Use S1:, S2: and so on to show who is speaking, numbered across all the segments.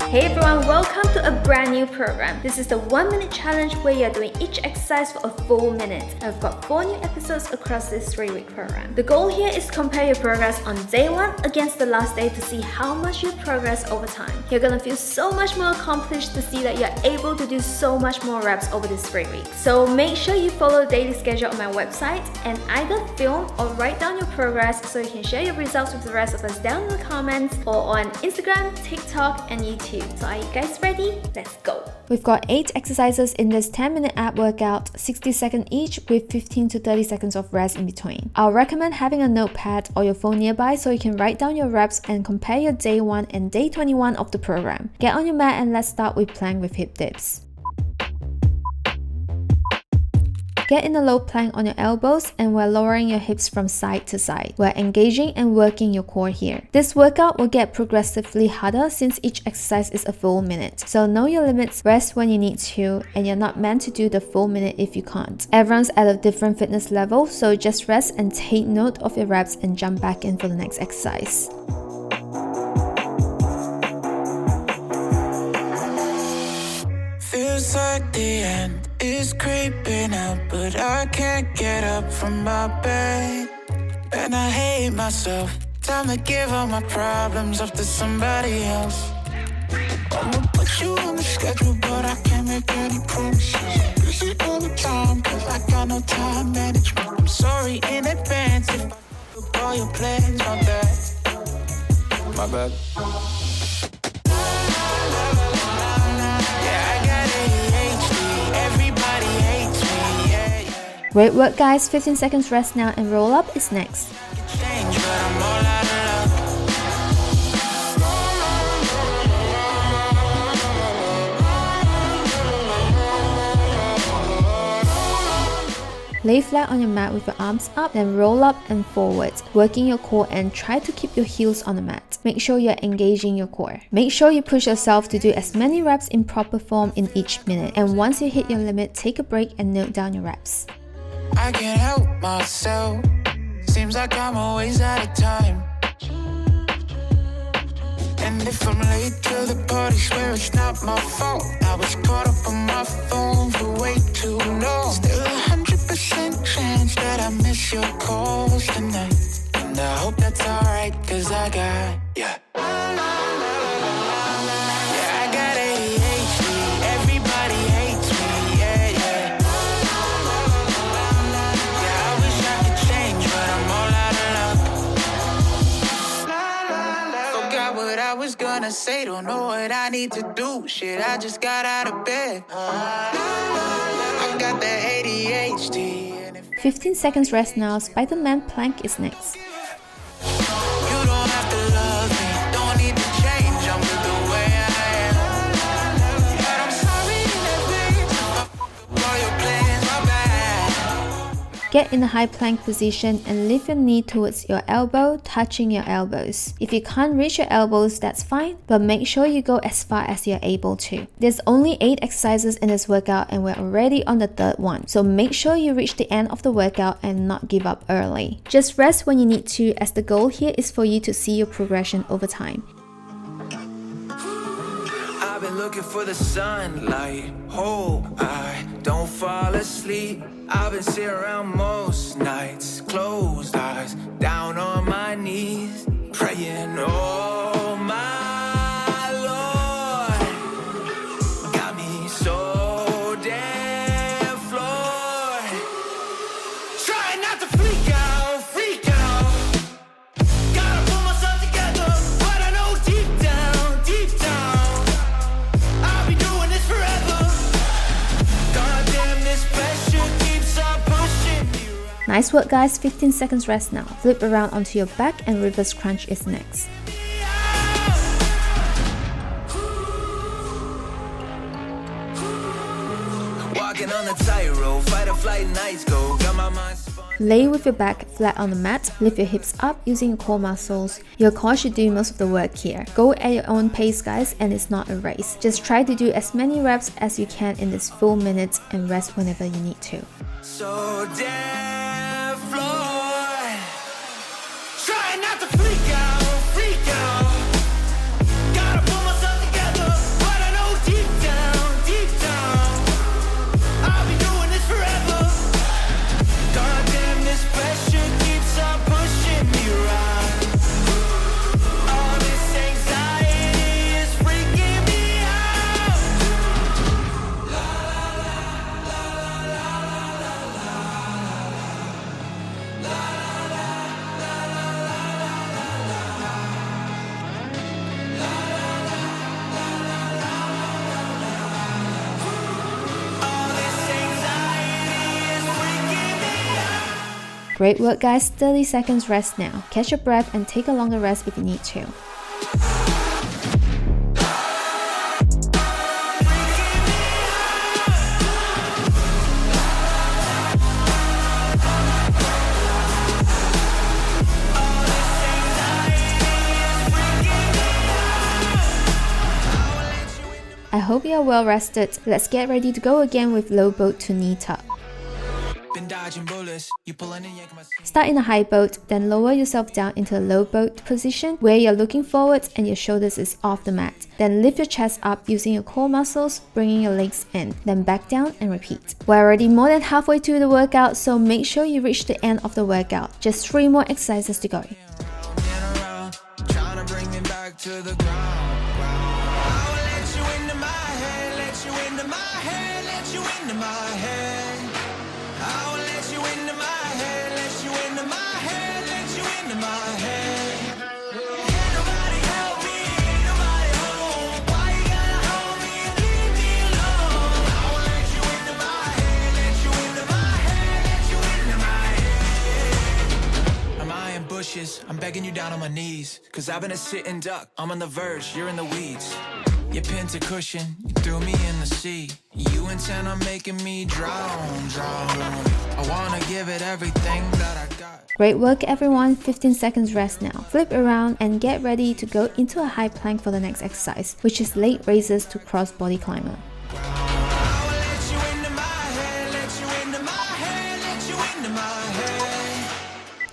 S1: Hey everyone, welcome to a brand new program. This is the 1 minute challenge where you're doing each exercise for a full minute. I've got 4 new episodes across this 3-week program. The goal here is to compare your progress on day 1 against the last day to see how much you progress over time. You're gonna feel so much more accomplished to see that you're able to do so much more reps over this 3 weeks. So make sure you follow the daily schedule on my website and either film or write down your progress so you can share your results with the rest of us down in the comments or on Instagram, TikTok and YouTube. So are you guys ready? Let's go!
S2: We've got 8 exercises in this 10-minute ab workout, 60 seconds each with 15 to 30 seconds of rest in between. I'll recommend having a notepad or your phone nearby so you can write down your reps and compare your day 1 and day 21 of the program. Get on your mat and let's start with plank with hip dips. Get in a low plank on your elbows and we're lowering your hips from side to side. We're engaging and working your core here. This workout will get progressively harder since each exercise is a full minute. So know your limits, rest when you need to, and you're not meant to do the full minute if you can't. Everyone's at a different fitness level, so just rest and take note of your reps and jump back in for the next exercise.
S3: Feels like the end is creeping up, but I can't get up from my bed. And I hate myself. Time to give all my problems up to somebody else. I'ma put you on the schedule, but I can't make any promises. Busy all the time, cause I got no time management. I'm sorry in advance if I fuck all your plans. My bad. My bad.
S2: Great work guys, 15 seconds rest now and roll up is next. Lay flat on your mat with your arms up, then roll up and forward, working your core and try to keep your heels on the mat. Make sure you're engaging your core. Make sure you push yourself to do as many reps in proper form in each minute. And once you hit your limit, take a break and note down your reps.
S3: I can't help myself. Seems like I'm always out of time. And if I'm late to the party, swear it's not my fault. I was caught up on my phone for way too long. Still 100% chance that I miss your calls tonight. And I hope that's alright, cause I got, yeah. Gonna say, don't know what I need to do. Shit, I just got out of bed. I got the ADHD.
S2: 15 seconds rest now. Spiderman plank is next.
S3: You don't have to love me. Don't need to change. I'm with the way I am. But I'm sorry in advance. All your plans, my bad.
S2: Get in a high plank position and lift your knee towards your elbow, touching your elbows. If you can't reach your elbows, that's fine, but make sure you go as far as you're able to. There's only 8 exercises in this workout and we're already on the 3rd one, so make sure you reach the end of the workout and not give up early. Just rest when you need to, as the goal here is for you to see your progression over time.
S3: I've been looking for the sunlight. Hope I don't fall asleep. I've been sitting around most nights, closed eyes, down on my knees, praying, oh my Lord, got me so damn floored. Trying not to freak out, freak out. Gotta pull myself together, but I know deep down, I'll be doing this forever. God damn, this pressure keeps on pushing me.
S2: Nice work guys, 15 seconds rest now. Flip around onto your back and reverse crunch is next.
S3: Walking on the tightrope, fight or flight, nights go. Got my mind spun.
S2: Lay with your back flat on the mat, lift your hips up using your core muscles. Your core should do most of the work here. Go at your own pace guys, and it's not a race. Just try to do as many reps as you can in this full minute and rest whenever you need to.
S3: So damn floored. Trying not to freak out, freak out. Gotta pull myself together.
S2: Great work guys, 30 seconds rest now. Catch your breath and take a longer rest if you need to. I hope you are well rested. Let's get ready to go again with low boat to knee tuck. Start in a high boat, then lower yourself down into a low boat position where you're looking forward and your shoulders is off the mat. Then lift your chest up using your core muscles, bringing your legs in. Then back down and repeat. We're already more than halfway through the workout, so make sure you reach the end of the workout. Just 3 more exercises to go.
S3: I'm begging you down on my knees, cause I've been a sitting duck. I'm on the verge, you're in the weeds. You pinned to cushion, you threw me in the sea. You intend on making me drown. I wanna give it everything that I got.
S2: Great work everyone, 15 seconds rest now. Flip around and get ready to go into a high plank for the next exercise, which is leg raises to cross body climber.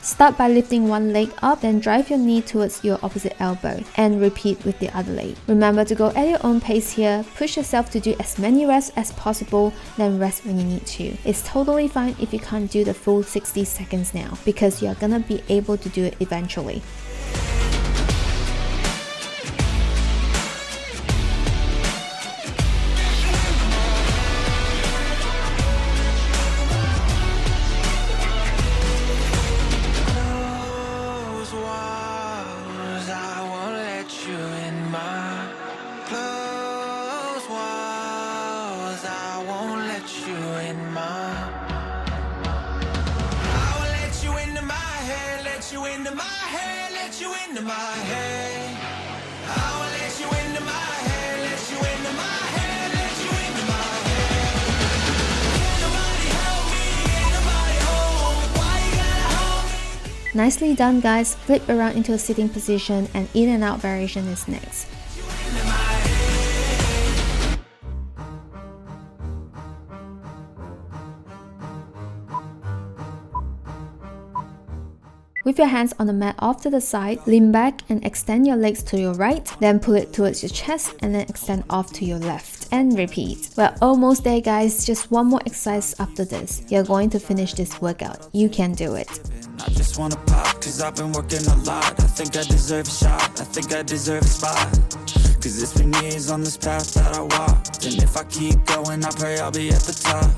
S2: Start by lifting one leg up, then drive your knee towards your opposite elbow and repeat with the other leg. Remember to go at your own pace here, push yourself to do as many reps as possible, then rest when you need to. It's totally fine if you can't do the full 60 seconds now, because you're gonna be able to do it eventually. Nicely done guys, flip around into a sitting position and in and out variation is next. With your hands on the mat off to the side, lean back and extend your legs to your right, then pull it towards your chest and then extend off to your left. And repeat. We're almost there guys, just one more exercise after this. You're going to finish this workout. You can do it.
S3: I just wanna pop, cause I've been working a lot. I think I deserve a shot, I think I deserve a spot. Cause it's been years on this path that I walked, and if I keep going, I pray I'll be at the top.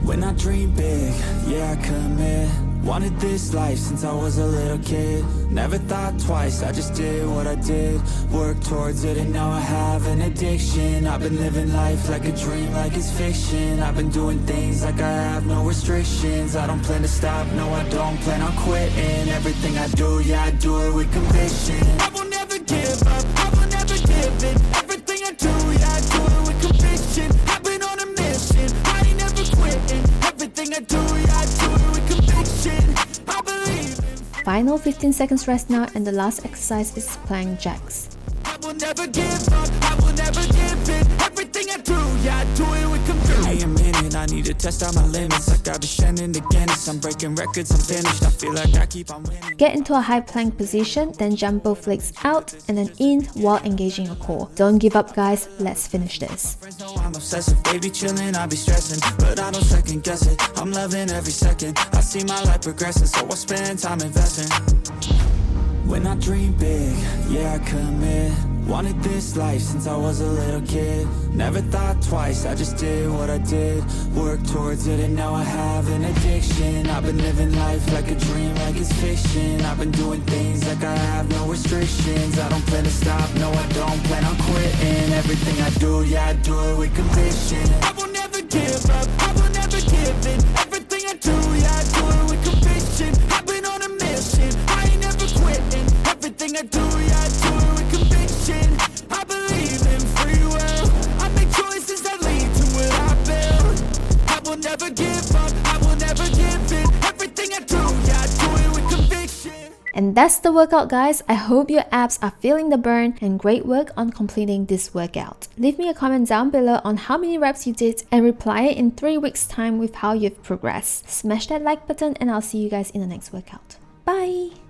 S3: When I dream big, yeah I commit. Wanted this life since I was a little kid. Never thought twice, I just did what I did. Worked towards it and now I have an addiction. I've been living life like a dream, like it's fiction. I've been doing things like I have no restrictions. I don't plan to stop, no I don't plan on quitting. Everything I do, yeah I do it with conviction. I will never give up, I will never give in. Everything I do, yeah I do it with conviction. I've been on a mission, I ain't never quitting. Everything I do, yeah I do it with conviction. I believe in.
S2: Final 15 seconds rest now, and the last exercise is plank jacks.
S3: I will never give up, I will never give in. Everything I do, yeah, I do it with conviction. Give me a minute, I need to test out my limits. Like I've been shining again, I'm breaking records, I'm finished. I feel like I keep on winning.
S2: Get into a high plank position, then jump both legs out and then in while engaging your core. Don't give up guys, let's finish this.
S3: Friends know I'm obsessive, baby chilling, I be stressing, but I don't second guess it. I'm loving every second, I see my life progressing, so I spend time investing. When I dream big, yeah I commit. Wanted this life since I was a little kid. Never thought twice, I just did what I did. Worked towards it and now I have an addiction. I've been living life like a dream, like it's fiction. I've been doing things like I have no restrictions. I don't plan to stop, no I don't plan on quitting. Everything I do, yeah I do it with conviction. I will never give up, I will never give in. Everything I do, yeah I do it with conviction. I do it with conviction. I believe in free will. I make choices that lead to what I build. I will never give up, I will never give in. Everything I do, yeah, I do it with conviction.
S2: And that's the workout, guys. I hope your abs are feeling the burn, and great work on completing this workout. Leave me a comment down below on how many reps you did and reply in 3 weeks time with how you've progressed. Smash that like button and I'll see you guys in the next workout. Bye!